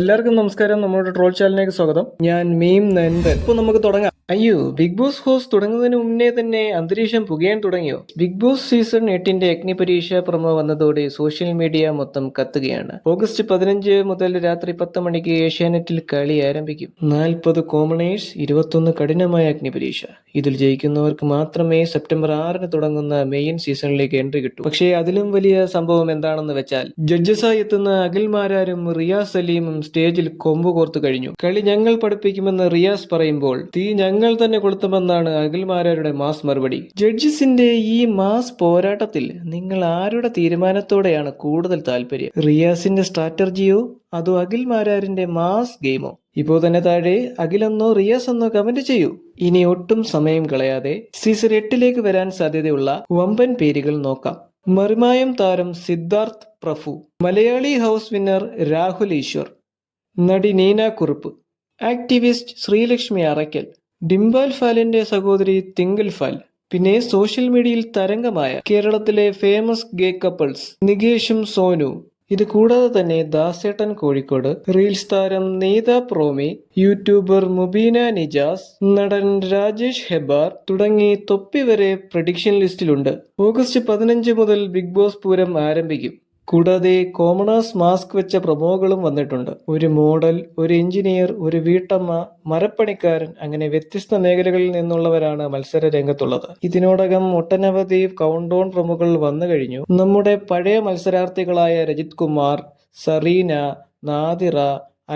എല്ലാവർക്കും നമസ്കാരം. നമ്മുടെ ട്രോൾ ചാനലിലേക്ക് സ്വാഗതം. ഞാൻ മീം നന്ദൻ. ഇപ്പോൾ നമുക്ക് തുടങ്ങാം. അയ്യോ, ബിഗ് ബോസ് ഹോസ്റ്റ് തുടങ്ങുന്നതിന് മുന്നേ തന്നെ അന്തരീക്ഷം പുകയാൻ തുടങ്ങിയോ? ബിഗ് ബോസ് സീസൺ 8 അഗ്നി പരീക്ഷ പ്രമോ വന്നതോടെ സോഷ്യൽ മീഡിയ മൊത്തം കത്തുകയാണ്. ഓഗസ്റ്റ് 15 മുതൽ രാത്രി 10 മണിക്ക് ഏഷ്യാനെറ്റിൽ കളി ആരംഭിക്കും. 40 കോമണേഴ്സ്, 21 കഠിനമായ അഗ്നി പരീക്ഷ. ഇതിൽ ജയിക്കുന്നവർക്ക് മാത്രമേ സെപ്റ്റംബർ 6 തുടങ്ങുന്ന മെയിൻ സീസണിലേക്ക് എൻട്രി കിട്ടൂ. പക്ഷേ അതിലും വലിയ സംഭവം എന്താണെന്ന് വെച്ചാൽ ജഡ്ജസായി എത്തുന്ന അഖിൽമാരാരും റിയാസ് സലീമും സ്റ്റേജിൽ കൊമ്പ് കോർത്തു കഴിഞ്ഞു. കളി ഞങ്ങൾ പഠിപ്പിക്കുമെന്ന് റിയാസ് പറയുമ്പോൾ തീ ഞങ്ങൾ തന്നെ കൊളുത്തുമെന്നാണ് അഖിൽമാരാരുടെ മാസ് മറുപടി. ജഡ്ജസിന്റെ ഈ മാസ് പോരാട്ടത്തിൽ നിങ്ങൾ ആരുടെ തീരുമാനത്തോടെയാണ് കൂടുതൽ താല്പര്യം? റിയാസിന്റെ സ്ട്രാറ്റജിയോ അതോ അഖിൽമാരാരിന്റെ മാസ് ഗെയിമോ? ഇപ്പോ തന്നെ താഴെ അഖിലെന്നോ റിയാസ് എന്നോ കമന്റ് ചെയ്യൂ. ഇനി ഒട്ടും സമയം കളയാതെ സീസൺ 8 വരാൻ സാധ്യതയുള്ള വമ്പൻ പേരുകൾ നോക്കാം. മറിമായം താരം സിദ്ധാർത്ഥ് പ്രഭു, മലയാളി ഹൗസ് വിന്നർ രാഹുൽ ഈശ്വർ, നടി നീന കുറുപ്പ്, ആക്ടിവിസ്റ്റ് ശ്രീലക്ഷ്മി അറയ്ക്കൽ, ഡിംബാൽ ഫാലിന്റെ സഹോദരി തിങ്കിൾ ഫാൽ, പിന്നെ സോഷ്യൽ മീഡിയയിൽ തരംഗമായ കേരളത്തിലെ ഫേമസ് ഗേ കപ്പിൾസ് നികേഷും സോനു. ഇത് കൂടാതെ തന്നെ ദാസേട്ടൻ കോഴിക്കോട്, റീൽസ് താരം നീത പ്രോമി, യൂട്യൂബർ മുബീന നിജാസ്, നടൻ രാജേഷ് ഹെബാർ തുടങ്ങി തൊപ്പി വരെ പ്രഡിക്ഷൻ ലിസ്റ്റിലുണ്ട്. ഓഗസ്റ്റ് 15 മുതൽ ബിഗ് ബോസ് പൂരം ആരംഭിക്കും. കൂടാതെ കോമണേഴ്സ് മാസ്ക് വെച്ച പ്രൊമോകളും വന്നിട്ടുണ്ട്. ഒരു മോഡൽ, ഒരു എഞ്ചിനീയർ, ഒരു വീട്ടമ്മ, മരപ്പണിക്കാരൻ, അങ്ങനെ വ്യത്യസ്ത മേഖലകളിൽ നിന്നുള്ളവരാണ് മത്സര രംഗത്തുള്ളത്. ഇതിനോടകം ഒട്ടനവധി കൗണ്ട് ഡൗൺ പ്രൊമോകൾ വന്നു കഴിഞ്ഞു. നമ്മുടെ പഴയ മത്സരാർത്ഥികളായ രജിത് കുമാർ, സറീന, നാദിറ,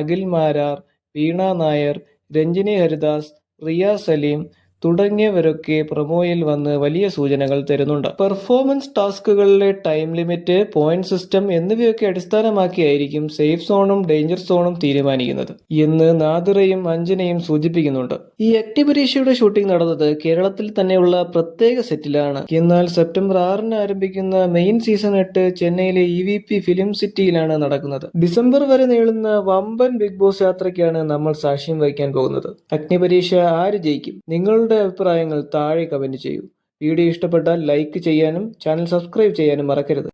അഖിൽ മാരാർ, വീണ നായർ, രഞ്ജിനി ഹരിദാസ്, റിയ സലീം തുടങ്ങിയവരൊക്കെ പ്രൊമോയിൽ വന്ന് വലിയ സൂചനകൾ തരുന്നുണ്ട്. പെർഫോമൻസ് ടാസ്കുകളിലെ ടൈം ലിമിറ്റ്, പോയിന്റ് സിസ്റ്റം എന്നിവയൊക്കെ അടിസ്ഥാനമാക്കിയായിരിക്കും സേഫ് സോണും ഡേഞ്ചർ സോണും തീരുമാനിക്കുന്നത് എന്ന് നാദിറയും അഞ്ജനയും സൂചിപ്പിക്കുന്നുണ്ട്. ഈ അഗ്നി പരീക്ഷയുടെ ഷൂട്ടിംഗ് നടന്നത് കേരളത്തിൽ തന്നെയുള്ള പ്രത്യേക സെറ്റിലാണ്. എന്നാൽ സെപ്റ്റംബർ 6 ആരംഭിക്കുന്ന മെയിൻ സീസൺ 8 ചെന്നൈയിലെ EVP ഫിലിം സിറ്റിയിലാണ് നടക്കുന്നത്. ഡിസംബർ വരെ നീളുന്ന വമ്പൻ ബിഗ് ബോസ് യാത്രയ്ക്കാണ് നമ്മൾ സാക്ഷ്യം വഹിക്കാൻ പോകുന്നത്. അഗ്നി പരീക്ഷ ആര് ജയിക്കും? നിങ്ങളുടെ അഭിപ്രായങ്ങൾ താഴെ കമന്റ് ചെയ്യൂ. വീഡിയോ ഇഷ്ടപ്പെട്ടാൽ ലൈക്ക് ചെയ്യാനും ചാനൽ സബ്സ്ക്രൈബ് ചെയ്യാനും മറക്കരുത്.